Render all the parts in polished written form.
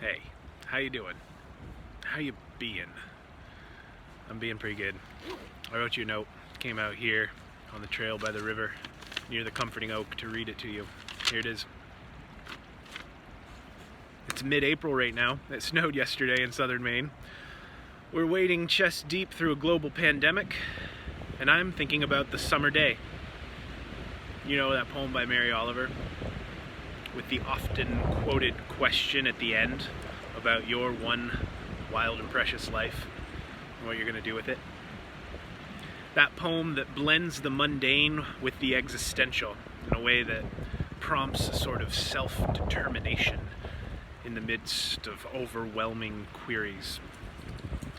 Hey, how you doing? How you being? I'm being pretty good. I wrote you a note, came out here on the trail by the river near the comforting oak to read it to you. Here it is. It's mid-April right now. It snowed yesterday in southern Maine. We're wading chest deep through a global pandemic, and I'm thinking about the summer day. You know that poem by Mary Oliver? With the often quoted question at the end about your one wild and precious life and what you're going to do with it. That poem that blends the mundane with the existential in a way that prompts a sort of self-determination in the midst of overwhelming queries.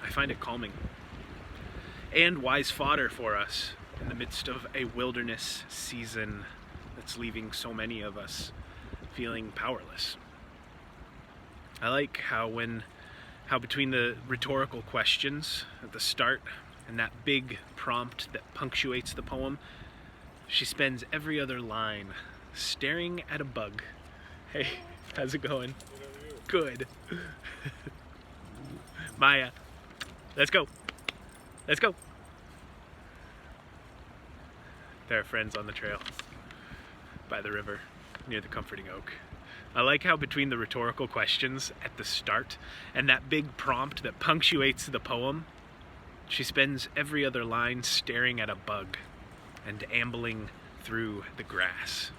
I find it calming and wise fodder for us in the midst of a wilderness season that's leaving so many of us feeling powerless. I like how between the rhetorical questions at the start and that big prompt that punctuates the poem, she spends every other line staring at a bug. Hey, how's it going? Good. Maya, let's go. Let's go. There are friends on the trail by the river near the comforting oak. I like how between the rhetorical questions at the start and that big prompt that punctuates the poem, she spends every other line staring at a bug and ambling through the grass.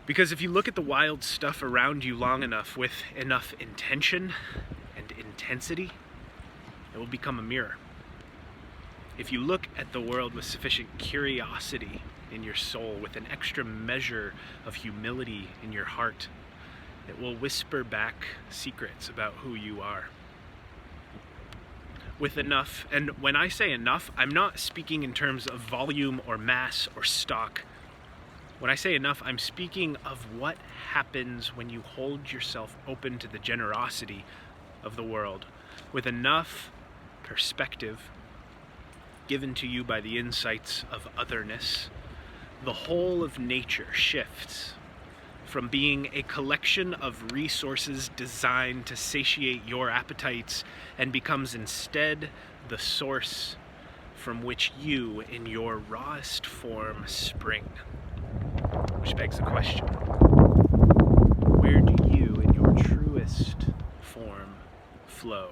Because if you look at the wild stuff around you long enough with enough intention and intensity, it will become a mirror. If you look at the world with sufficient curiosity in your soul, with an extra measure of humility in your heart, it will whisper back secrets about who you are. With enough, and when I say enough, I'm not speaking in terms of volume or mass or stock. When I say enough, I'm speaking of what happens when you hold yourself open to the generosity of the world, with enough perspective given to you by the insights of otherness. The whole of nature shifts from being a collection of resources designed to satiate your appetites and becomes instead the source from which you, in your rawest form, spring. Which begs the question, where do you, in your truest form, flow?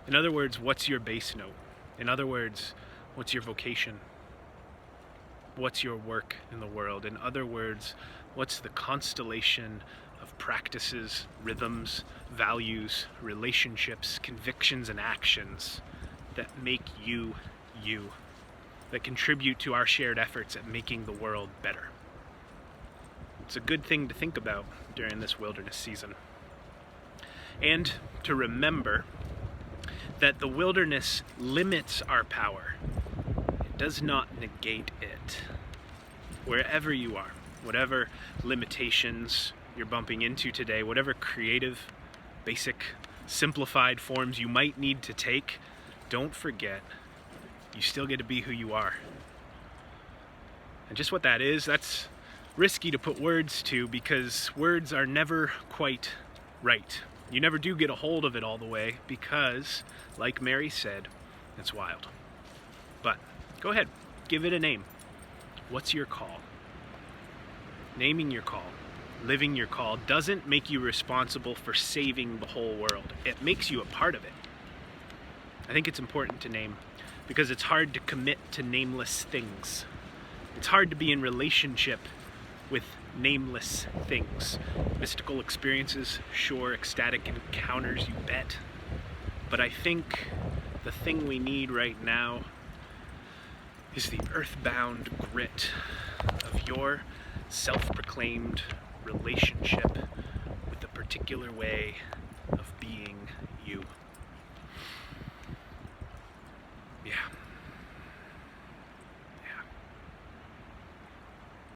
In other words, what's your bass note? In other words, what's your vocation? What's your work in the world? In other words, what's the constellation of practices, rhythms, values, relationships, convictions, and actions that make you, you, that contribute to our shared efforts at making the world better? It's a good thing to think about during this wilderness season. And to remember that the wilderness limits our power. It does not negate it. Wherever you are, whatever limitations you're bumping into today, whatever creative, basic, simplified forms you might need to take, don't forget, you still get to be who you are. And just what that is, that's risky to put words to because words are never quite right. You never do get a hold of it all the way because, like Mary said, it's wild. But go ahead, give it a name. What's your call? Naming your call, living your call doesn't make you responsible for saving the whole world. It makes you a part of it. I think it's important to name because it's hard to commit to nameless things. It's hard to be in relationship with nameless things. Mystical experiences, sure, ecstatic encounters, you bet. But I think the thing we need right now is the earthbound grit of your self-proclaimed relationship with the particular way of being you. Yeah.